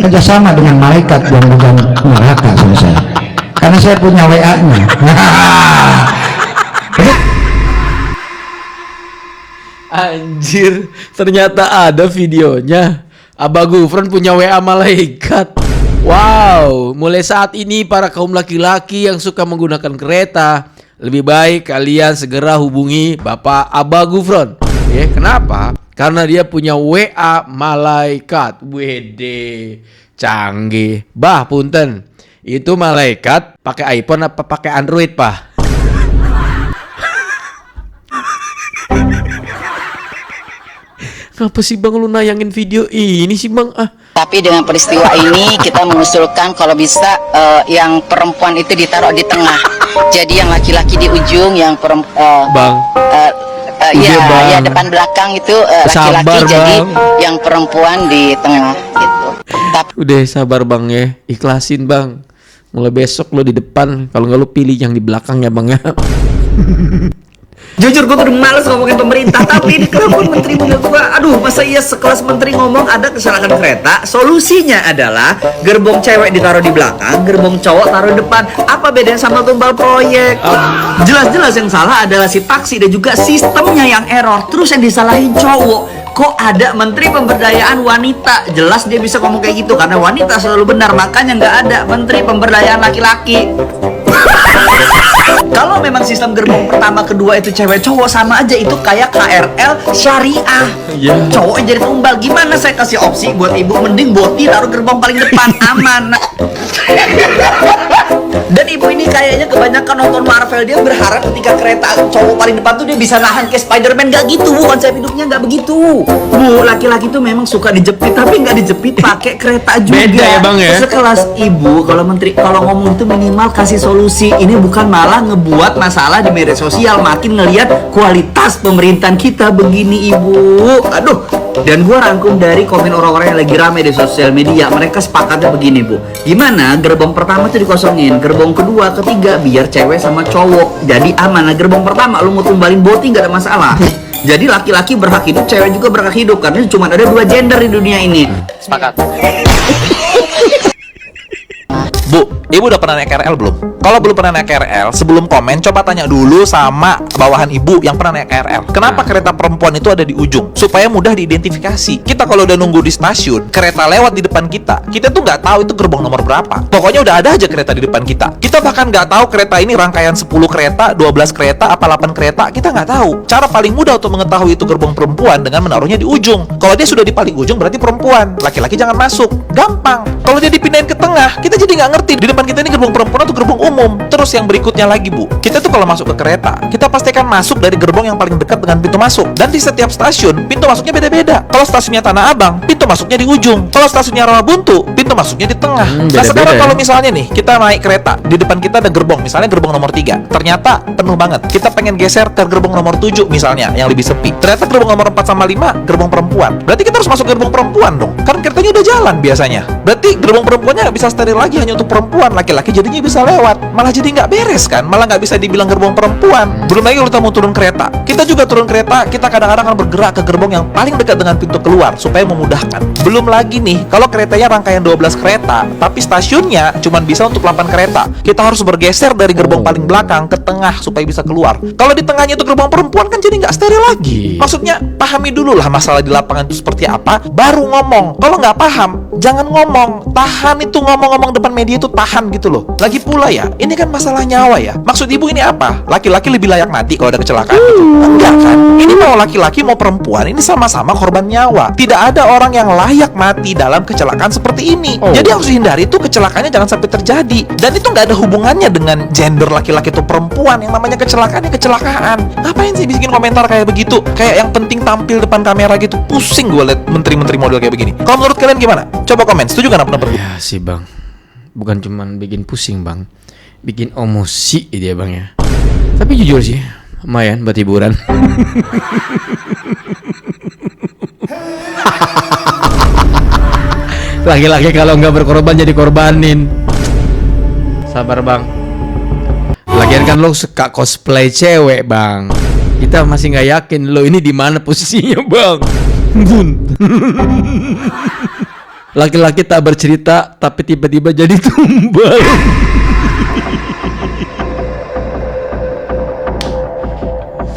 Kerjasama dengan malaikat yang bukan neraka sama saya, karena saya punya WA-nya. Anjir, ternyata ada videonya. Abah Gufron punya WA malaikat. Wow, mulai saat ini para kaum laki-laki yang suka menggunakan kereta, lebih baik kalian segera hubungi Bapak Abah Gufron. Ya, kenapa? Karena dia punya WA malaikat. Wede, canggih. Bah, punten. Itu malaikat pakai iPhone apa pakai Android, Pak? Kenapa sih Bang lu nayangin video ini sih Bang? Tapi dengan peristiwa ini kita mengusulkan kalau bisa yang perempuan itu ditaruh di tengah. Jadi yang laki-laki di ujung, yang Bang. Ya depan belakang itu laki-laki, jadi yang perempuan di tengah gitu. Udah sabar Bang ya, ikhlasin Bang. Mulai besok lo di depan, kalau nggak lo pilih yang di belakang ya Bang ya. Jujur gue tuh udah males ngomongin pemerintah, tapi ini kelakuan menteri menurut gue, aduh masa iya sekelas menteri ngomong ada kecelakaan kereta, solusinya adalah gerbong cewek ditaruh di belakang, gerbong cowok taruh di depan. Apa bedanya sama tumbal proyek? Jelas-jelas yang salah adalah si taksi dan juga sistemnya yang error, terus yang disalahin cowok. Kok ada menteri pemberdayaan wanita? Jelas dia bisa ngomong kayak gitu karena wanita selalu benar, makanya nggak ada menteri pemberdayaan laki-laki. Kalau memang sistem gerbong pertama kedua itu cewek cowok sama aja, itu kayak KRL syariah. Cowoknya jadi tumbal. Gimana saya kasih opsi buat ibu, mending Boti taruh gerbong paling depan, aman. Dan ibu ini kayaknya kebanyakan nonton Marvel, dia berharap ketika kereta cowok paling depan tuh dia bisa nahan kayak Spider-Man. Gak gitu Bu, konsep hidupnya gak begitu Bu. Laki-laki tuh memang suka dijepit, tapi gak dijepit pakai kereta juga. Beda ya Bang ya. Sekelas ibu, kalau menteri kalau ngomong itu minimal kasih solusi. Ini bukan malah ngebuat masalah di media sosial, makin ngelihat kualitas pemerintahan kita begini ibu. Aduh. Dan gua rangkum dari komen orang-orang yang lagi rame di sosial media, mereka sepakatnya begini Bu, gimana gerbong pertama itu dikosongin, gerbong kedua, ketiga biar cewek sama cowok jadi aman. Nah gerbong pertama lu mau tumbalin Boti gak ada masalah. Jadi laki-laki berhak hidup, cewek juga berhak hidup, karena cuma ada 2 gender di dunia ini. Sepakat. Bu, Ibu udah pernah naik KRL belum? Kalau belum pernah naik KRL, sebelum komen coba tanya dulu sama bawahan ibu yang pernah naik KRL. Kenapa kereta perempuan itu ada di ujung? Supaya mudah diidentifikasi. Kita kalau udah nunggu di stasiun, kereta lewat di depan kita tuh nggak tahu itu gerbong nomor berapa. Pokoknya udah ada aja kereta di depan kita. Kita bahkan nggak tahu kereta ini rangkaian 10 kereta, 12 kereta, apa 8 kereta, kita nggak tahu. Cara paling mudah untuk mengetahui itu gerbong perempuan dengan menaruhnya di ujung. Kalau dia sudah di paling ujung berarti perempuan. Laki-laki jangan masuk. Gampang. Kalau dia dipindahin ke tengah, kita jadi nggak ngerti di depan kita ini gerbong perempuan atau gerbong umum. Terus yang berikutnya lagi, Bu, kita tuh kalau masuk ke kereta, kita pastikan masuk dari gerbong yang paling dekat dengan pintu masuk. Dan di setiap stasiun, pintu masuknya beda-beda. Kalau stasiunnya Tanah Abang, pintu masuknya di ujung. Kalau stasiunnya Rawabuntu, pintu masuknya di tengah. Nah, sekarang kalau misalnya nih, kita naik kereta, di depan kita ada gerbong, misalnya gerbong nomor 3. Ternyata penuh banget. Kita pengen geser ke gerbong nomor 7 misalnya, yang lebih sepi. Ternyata gerbong nomor 4 sama 5, gerbong perempuan. Berarti kita harus masuk gerbong perempuan dong. Kan keretanya udah jalan biasanya. Berarti gerbong perempuannya nggak bisa steril lagi hanya untuk perempuan. Laki-laki jadinya bisa lewat. Malah jadi nggak beres kan. Malah nggak bisa dibilang gerbong perempuan. Belum lagi kalau kita mau turun kereta. Kita juga turun kereta, kita kadang-kadang akan bergerak ke gerbong yang paling dekat dengan pintu keluar supaya memudahkan. Belum lagi nih, kalau keretanya rangkaian 12 kereta, tapi stasiunnya cuma bisa untuk 8 kereta. Kita harus bergeser dari gerbong paling belakang ke tengah supaya bisa keluar. Kalau di tengahnya itu gerbong perempuan kan jadi nggak steril lagi. Maksudnya pahami dulu lah masalah di lapangan itu seperti apa, baru ngomong. Kalau nggak paham, jangan ngomong. Tahan itu ngomong-ngomong depan media itu tahan gitu loh. Lagi pula ya, ini kan masalah nyawa ya. Maksud ibu ini apa? Laki-laki lebih layak mati kalau ada kecelakaan gitu? Enggak kan? Ini mau laki-laki mau perempuan, ini sama-sama korban nyawa. Tidak ada orang yang layak mati dalam kecelakaan seperti ini. Jadi harus dihindari tuh kecelakaannya jangan sampai terjadi. Dan itu nggak ada hubungannya dengan gender laki-laki atau perempuan. Yang namanya kecelakaan ya kecelakaan. Ngapain sih bikin komentar kayak begitu? Kayak yang penting tampil depan kamera gitu. Pusing gue liat menteri-menteri model kayak begini. Kalau menurut kalian gimana? Coba komen. Setuju kan apa pendapat? Ya sih bang, bukan cuman bikin pusing bang, bikin emosi dia bang ya. Tapi jujur sih, lumayan buat hiburan. Laki-laki kalau nggak berkorban jadi korbanin. Sabar bang. Lagian kan lo suka cosplay cewek bang. Kita masih nggak yakin lo ini di mana posisinya bang. Bun. Laki-laki tak bercerita tapi tiba-tiba jadi tumbal.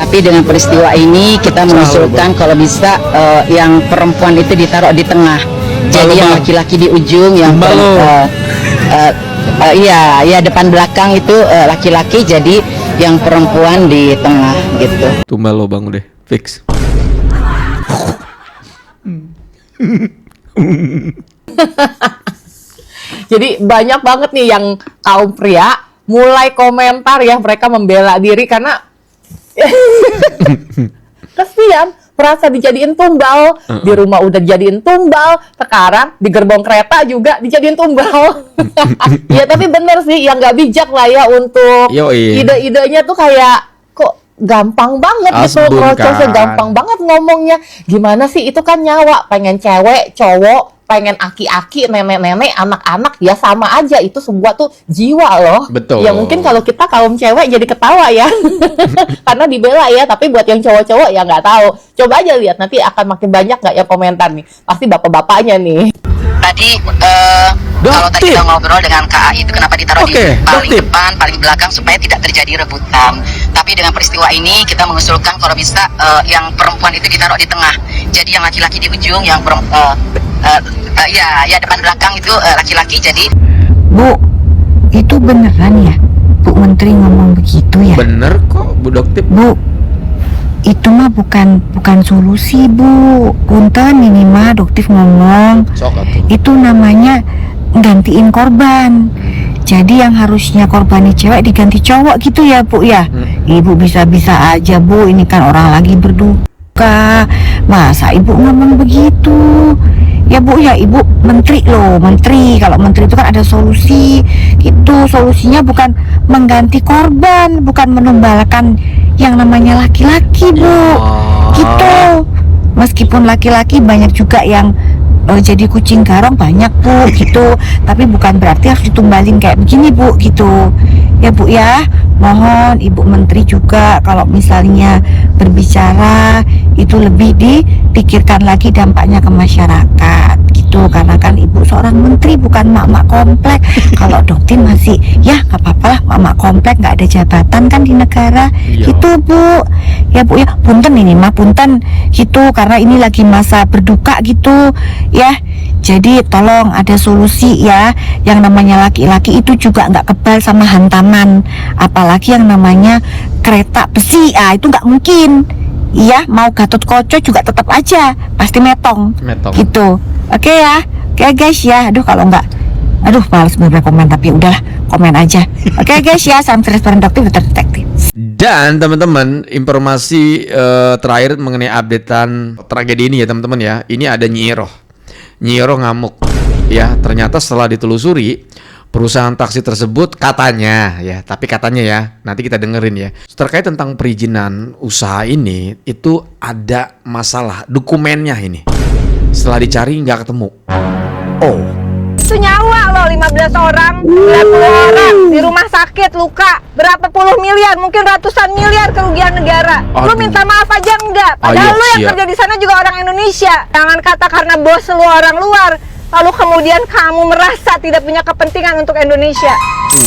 Tapi dengan peristiwa ini kita mengusulkan kalau bisa yang perempuan itu ditaruh di tengah. Jadi yang laki-laki di ujung, yang iya depan belakang itu laki-laki, jadi yang perempuan di tengah gitu. Tumbal lo bang udah fix. Jadi banyak banget nih yang kaum pria mulai komentar ya, mereka membela diri karena kasihan merasa dijadiin tumbal. Di rumah udah dijadiin tumbal, sekarang di gerbong kereta juga dijadiin tumbal. Ya tapi bener sih, yang nggak bijak lah ya untuk ide-idenya tuh kayak kok gampang banget gitu, prosesnya gampang banget ngomongnya. Gimana sih, itu kan nyawa, pengen cewek, cowok, pengen aki-aki, nenek-nenek, anak-anak, ya sama aja, itu sebuah tuh jiwa loh. Betul. Ya mungkin kalau kita kaum cewek jadi ketawa ya, karena dibela ya, tapi buat yang cowok-cowok ya nggak tahu. Coba aja lihat, nanti akan makin banyak nggak ya komentar nih, pasti bapak-bapaknya nih. Tadi kalau tadi kita ngobrol dengan KAI itu kenapa ditaruh di paling depan, paling belakang supaya tidak terjadi rebutan. Tapi dengan peristiwa ini kita mengusulkan kalau bisa yang perempuan itu ditaruh di tengah. Jadi yang laki-laki di ujung, yang ya depan belakang itu laki-laki. Jadi Bu, itu beneran ya Bu Menteri ngomong begitu ya? Bener kok Bu Doktip. Bu, itu mah bukan solusi Bu. Punten ini mah Doktip ngomong. Itu namanya gantiin korban. Jadi yang harusnya korbannya cewek diganti cowok gitu ya Bu ya. Ibu bisa-bisa aja Bu, ini kan orang lagi berduka. Masa Ibu ngomong begitu? Ya Bu ya, Ibu menteri loh, menteri. Kalau menteri itu kan ada solusi gitu. Solusinya bukan mengganti korban, bukan menumbalkan yang namanya laki-laki Bu. Gitu. Meskipun laki-laki banyak juga yang jadi kucing garong, banyak Bu gitu. Tapi bukan berarti harus ditumbalin kayak begini Bu gitu. Ya Bu ya, mohon Ibu Menteri juga kalau misalnya berbicara itu lebih dipikirkan lagi dampaknya ke masyarakat gitu gitu, karena kan ibu seorang menteri bukan mak-mak komplek. Kalau dokter masih ya nggak apa-apa lah, mak-mak komplek nggak ada jabatan kan di negara. Gitu Bu, ya Bu ya, punten ini mah punten gitu, karena ini lagi masa berduka gitu ya. Jadi tolong ada solusi ya. Yang namanya laki-laki itu juga nggak kebal sama hantaman, apalagi yang namanya kereta besi, itu nggak mungkin. Iya, mau Gatot Kaca juga tetap aja pasti metong. Gitu. Oke ya. Oke guys ya. Aduh kalau nggak, males bener komen, tapi udahlah komen aja. Oke guys ya, salam cerdas produktif detektif. Dan teman-teman, informasi terakhir mengenai updatean tragedi ini ya teman-teman ya. Ini ada Nyi Iroh ngamuk. Ya, ternyata setelah ditelusuri perusahaan taksi tersebut katanya ya, tapi katanya ya, nanti kita dengerin ya. Terkait tentang perizinan usaha ini itu ada masalah dokumennya ini. Setelah dicari nggak ketemu. Oh. Itu nyawa loh, 15 orang, 90 orang di rumah sakit luka, berapa puluh miliar, mungkin ratusan miliar kerugian negara. Lu minta maaf aja enggak? Padahal lu yang kerja di sana juga orang Indonesia. Jangan kata karena bos lu orang luar, lalu kemudian kamu merasa tidak punya kepentingan untuk Indonesia.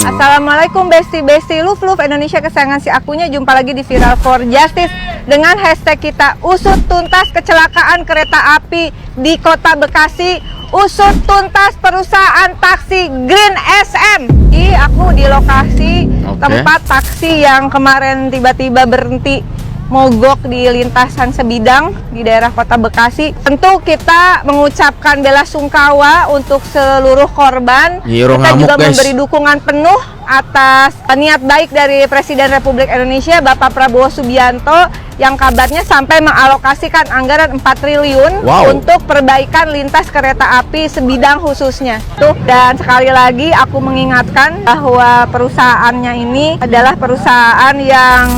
Assalamualaikum besti love Indonesia kesayangan si akunya. Jumpa lagi di Viral for Justice dengan hashtag kita usut tuntas kecelakaan kereta api di Kota Bekasi. Usut tuntas perusahaan taksi Green SM. Aku di lokasi tempat taksi yang kemarin tiba-tiba berhenti mogok di lintasan sebidang di daerah Kota Bekasi. Tentu kita mengucapkan bela sungkawa untuk seluruh korban. Kita juga memberi dukungan penuh atas niat baik dari Presiden Republik Indonesia Bapak Prabowo Subianto yang kabarnya sampai mengalokasikan anggaran 4 triliun untuk perbaikan lintas kereta api sebidang khususnya. Dan sekali lagi aku mengingatkan bahwa perusahaannya ini adalah perusahaan yang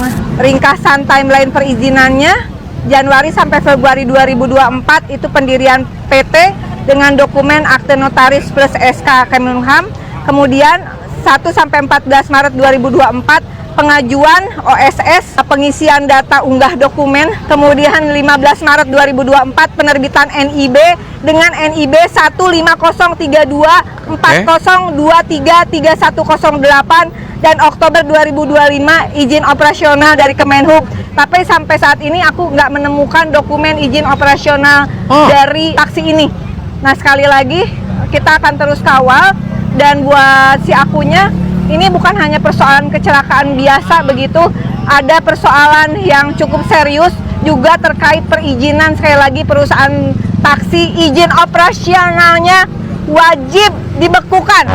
ringkasan timeline perizinannya Januari sampai Februari 2024 itu pendirian PT dengan dokumen akte notaris plus SK Kemenkumham. Kemudian 1 sampai 14 Maret 2024 pengajuan OSS pengisian data unggah dokumen. Kemudian 15 Maret 2024 penerbitan NIB dengan NIB 150232402331108 dan Oktober 2025 izin operasional dari Kemenhub. Tapi sampai saat ini aku nggak menemukan dokumen izin operasional dari taksi ini. Nah sekali lagi kita akan terus kawal, dan buat si akunya ini bukan hanya persoalan kecelakaan biasa begitu, ada persoalan yang cukup serius juga terkait perizinan. Sekali lagi perusahaan taksi izin operasionalnya wajib dibekukan.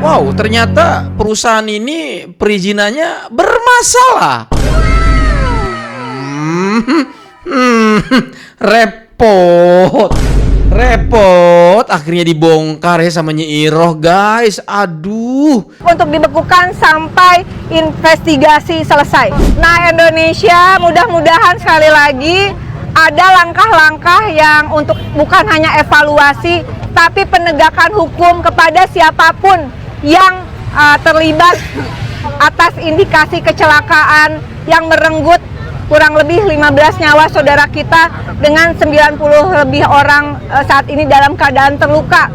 Wow, ternyata perusahaan ini perizinannya bermasalah. Repot, akhirnya dibongkar ya sama Nyi Iroh guys. Aduh. Untuk dibekukan sampai investigasi selesai. Nah Indonesia mudah-mudahan sekali lagi ada langkah-langkah yang untuk bukan hanya evaluasi tapi penegakan hukum kepada siapapun yang terlibat atas indikasi kecelakaan yang merenggut kurang lebih 15 nyawa saudara kita dengan 90 lebih orang saat ini dalam keadaan terluka.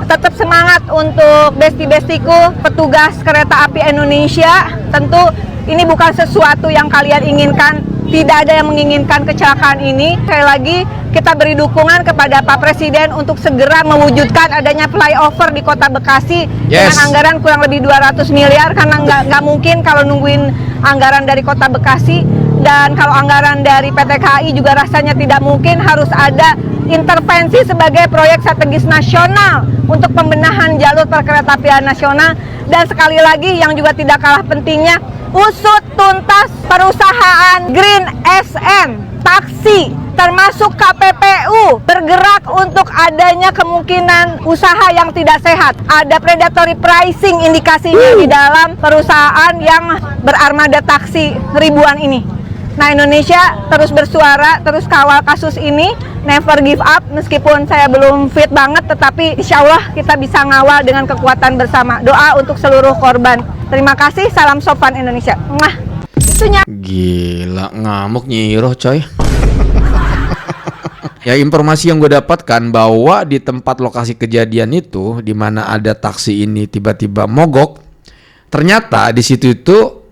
Tetap semangat untuk besti-bestiku petugas kereta api Indonesia. Tentu ini bukan sesuatu yang kalian inginkan, tidak ada yang menginginkan kecelakaan ini. Sekali lagi kita beri dukungan kepada Pak Presiden untuk segera mewujudkan adanya flyover di Kota Bekasi dengan anggaran kurang lebih 200 miliar karena nggak mungkin kalau nungguin anggaran dari Kota Bekasi. Dan kalau anggaran dari PT KAI juga rasanya tidak mungkin, harus ada intervensi sebagai proyek strategis nasional untuk pembenahan jalur perkeretaapian nasional. Dan sekali lagi yang juga tidak kalah pentingnya, usut tuntas perusahaan Green SM taksi termasuk KPPU bergerak untuk adanya kemungkinan usaha yang tidak sehat. Ada predatory pricing indikasinya di dalam perusahaan yang berarmada taksi ribuan ini. Nah Indonesia terus bersuara, terus kawal kasus ini, never give up. Meskipun saya belum fit banget, tetapi insya Allah kita bisa ngawal dengan kekuatan bersama. Doa untuk seluruh korban. Terima kasih, salam sopan Indonesia. Itunya. Gila, ngamuk Nyi Iroh coy. Ya, informasi yang gue dapatkan bahwa di tempat lokasi kejadian itu, di mana ada taksi ini tiba-tiba mogok, ternyata di situ itu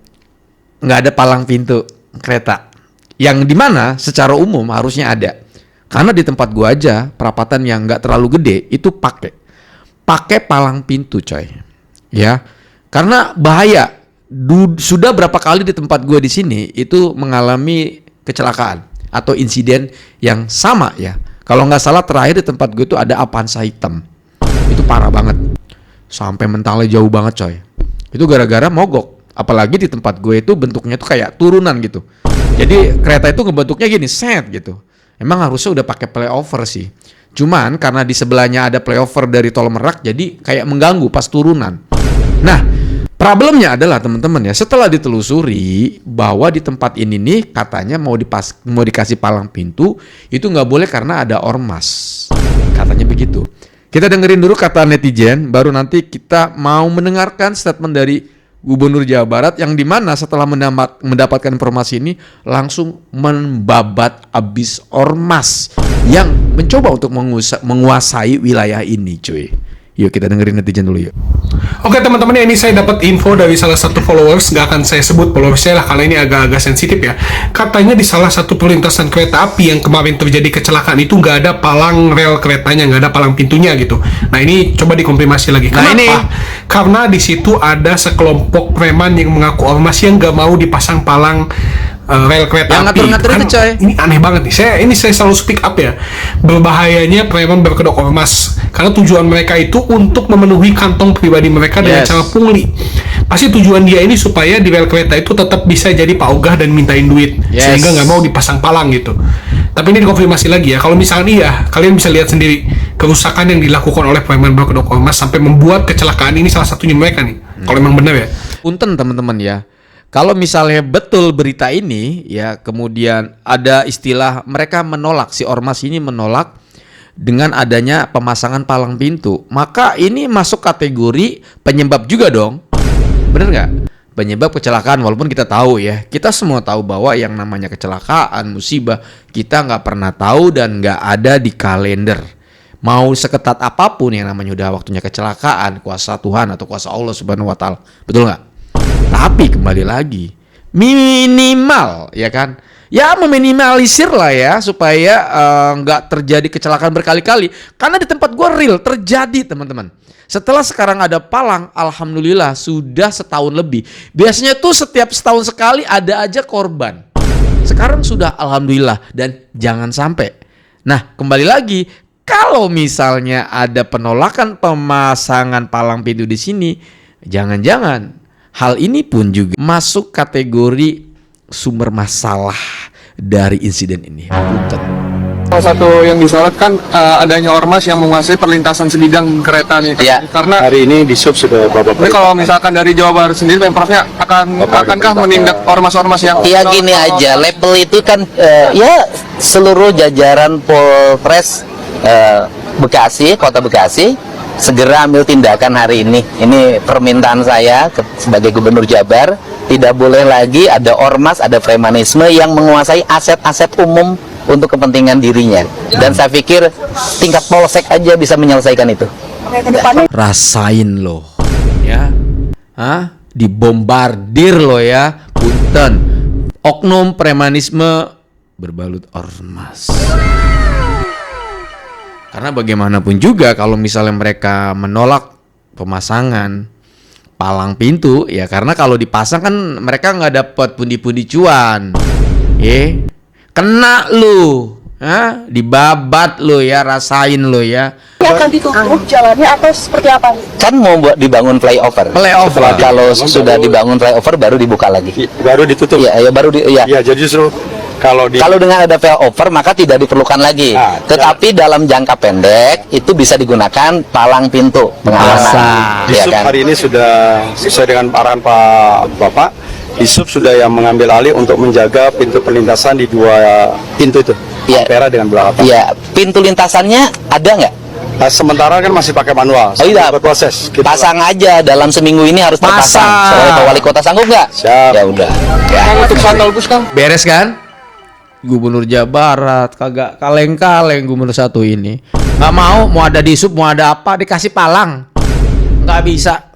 nggak ada palang pintu kereta. Yang di mana secara umum harusnya ada. Karena di tempat gue aja perapatan yang nggak terlalu gede itu pakai palang pintu, coy. Ya, karena bahaya. Sudah berapa kali di tempat gue di sini itu mengalami kecelakaan atau insiden yang sama ya. Kalau nggak salah terakhir di tempat gue itu ada Avanza hitam. Itu parah banget. Sampai mentalnya jauh banget, coy. Itu gara-gara mogok. Apalagi di tempat gue itu bentuknya tuh kayak turunan gitu. Jadi kereta itu ngebentuknya gini, set gitu. Emang harusnya udah pakai playover sih. Cuman karena di sebelahnya ada playover dari Tol Merak, jadi kayak mengganggu pas turunan. Nah, problemnya adalah teman-teman ya, setelah ditelusuri bahwa di tempat ini nih katanya mau dikasih palang pintu, itu nggak boleh karena ada ormas. Katanya begitu. Kita dengerin dulu kata netizen, baru nanti kita mau mendengarkan statement dari Gubernur Jawa Barat yang dimana setelah mendapatkan informasi ini langsung membabat abis ormas yang mencoba untuk menguasai wilayah ini, cuy. Yuk kita dengerin netizen dulu yuk. Oke teman-teman, ini saya dapat info dari salah satu followers, nggak akan saya sebut followersnya lah karena ini agak-agak sensitif ya. Katanya di salah satu perlintasan kereta api yang kemarin terjadi kecelakaan itu nggak ada palang rel keretanya, nggak ada palang pintunya gitu. Nah ini coba dikonfirmasi lagi. Kenapa? Karena di situ ada sekelompok preman yang mengaku ormas yang nggak mau dipasang palang rel kereta yang api. ngatur-ngatur itu, coy. Ini aneh banget nih. Saya selalu speak up ya. Berbahayanya preman berkedok ormas karena tujuan mereka itu untuk memenuhi kantong pribadi mereka dengan cara pungli. Pasti tujuan dia ini supaya di rel kereta itu tetap bisa jadi paugah dan mintain duit, sehingga nggak mau dipasang palang gitu. Tapi ini dikonfirmasi lagi ya. Kalau misalkan iya, kalian bisa lihat sendiri kerusakan yang dilakukan oleh preman berkedok ormas sampai membuat kecelakaan ini salah satunya mereka nih. Kalau memang benar ya. Punten teman-teman ya. Kalau misalnya betul berita ini ya, kemudian ada istilah mereka menolak, si ormas ini menolak dengan adanya pemasangan palang pintu, maka ini masuk kategori penyebab juga dong. Bener nggak? Penyebab kecelakaan, walaupun kita tahu ya, kita semua tahu bahwa yang namanya kecelakaan, musibah, kita nggak pernah tahu dan nggak ada di kalender. Mau seketat apapun yang namanya udah waktunya kecelakaan, kuasa Tuhan atau kuasa Allah Subhanahu wa Ta'ala. Betul nggak? Tapi kembali lagi, minimal ya kan, ya meminimalisir lah ya supaya nggak terjadi kecelakaan berkali-kali. Karena di tempat gua real terjadi teman-teman. Setelah sekarang ada palang, alhamdulillah sudah setahun lebih. Biasanya tuh setiap setahun sekali ada aja korban. Sekarang sudah alhamdulillah dan jangan sampai. Nah kembali lagi, kalau misalnya ada penolakan pemasangan palang pintu di sini, jangan-jangan hal ini pun juga masuk kategori sumber masalah dari insiden ini. Salah satu yang disorot kan adanya ormas yang menguasai perlintasan sebidang kereta nih. Karena hari ini di sub sudah Bapak. Jadi kalau misalkan dari Jawa Barat sendiri, Pemprovnya akankah menindak ormas-ormas yang? Iya gini aja, label itu kan ya seluruh jajaran Polres Bekasi, Kota Bekasi segera ambil tindakan hari ini. Ini permintaan saya sebagai Gubernur Jabar, tidak boleh lagi ada ormas, ada premanisme yang menguasai aset-aset umum untuk kepentingan dirinya. Dan saya pikir tingkat polsek aja bisa menyelesaikan itu. Rasain loh, ya, dibombardir loh ya, punten, oknum premanisme berbalut ormas. Karena bagaimanapun juga kalau misalnya mereka menolak pemasangan palang pintu, ya karena kalau dipasang kan mereka nggak dapat pundi-pundi cuan, kena lu, dibabat lu ya, rasain lu ya. Akan ditutup jalannya atau seperti apa? Kan mau buat dibangun flyover. Kalau sudah dibangun flyover baru dibuka lagi. Baru ditutup. Iya, baru Iya, jadi justru kalau dengan ada flyover maka tidak diperlukan lagi. Tetapi dalam jangka pendek itu bisa digunakan palang pintu pengamanan. Di sub hari ini sudah sesuai dengan arahan Pak Bapak. Di sub sudah yang mengambil alih untuk menjaga pintu perlintasan di dua pintu itu. Ampera dengan belakang. Iya, pintu lintasannya ada nggak? Sementara kan masih pakai manual. Oh iya, berproses. Pasang aja dalam seminggu ini harus terpasang. Soalnya Pak Wali Kota sanggup nggak? Siap. Ya udah. Untuk shuttle bus kan? Beres kan? Gubernur Jawa Barat kagak kaleng-kaleng gubernur satu ini. Nggak mau ada di sub, mau ada apa dikasih palang. Nggak bisa.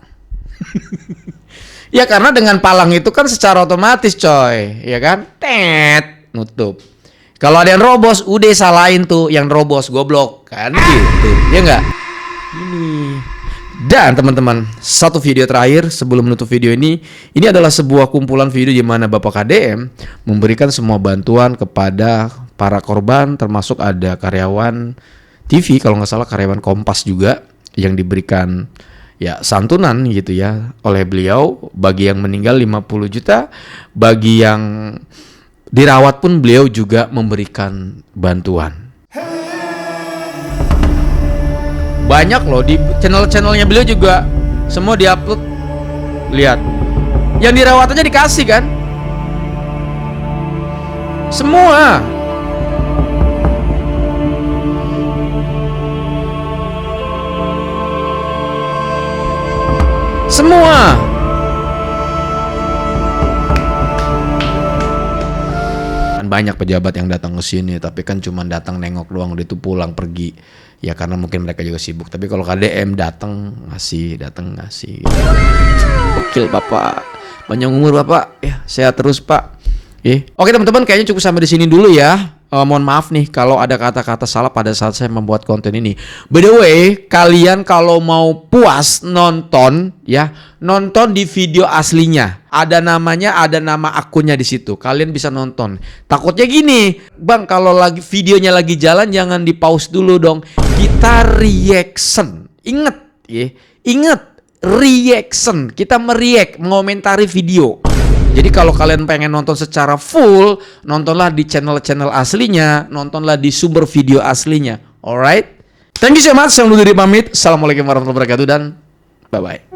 Ya karena dengan palang itu kan secara otomatis coy, ya kan? Tet, nutup. Kalau ada yang robos, udah salahin tuh yang robos, goblok kan gitu. Ya enggak? Ini. Dan teman-teman, satu video terakhir sebelum menutup video ini adalah sebuah kumpulan video di mana Bapak KDM memberikan semua bantuan kepada para korban, termasuk ada karyawan TV kalau nggak salah, karyawan Kompas juga yang diberikan ya santunan gitu ya oleh beliau. Bagi yang meninggal 50 juta, bagi yang dirawat pun beliau juga memberikan bantuan. Banyak loh di channel-channelnya beliau juga semua diupload. Lihat, yang dirawat aja dikasih kan, semua. Semua. Kan banyak pejabat yang datang ke sini, tapi kan cuma datang nengok doang, udah itu pulang pergi. Ya karena mungkin mereka juga sibuk. Tapi kalau KDM datang ngasih. Gokil Bapak. Panjang umur Bapak. Ya, sehat terus Pak. Oke teman-teman, kayaknya cukup sampai di sini dulu ya. Mohon maaf nih kalau ada kata-kata salah pada saat saya membuat konten ini. By the way, kalian kalau mau puas nonton ya, nonton di video aslinya. Ada namanya, ada nama akunnya di situ. Kalian bisa nonton. Takutnya gini, Bang, kalau lagi videonya lagi jalan jangan di pause dulu dong. Kita reaction. Ingat ya. Ingat reaction. Kita mereact, mengomentari video. Jadi kalau kalian pengen nonton secara full, nontonlah di channel-channel aslinya, nontonlah di sumber video aslinya. Alright? Thank you so much. Saya undur diri pamit. Assalamualaikum warahmatullahi wabarakatuh dan bye-bye.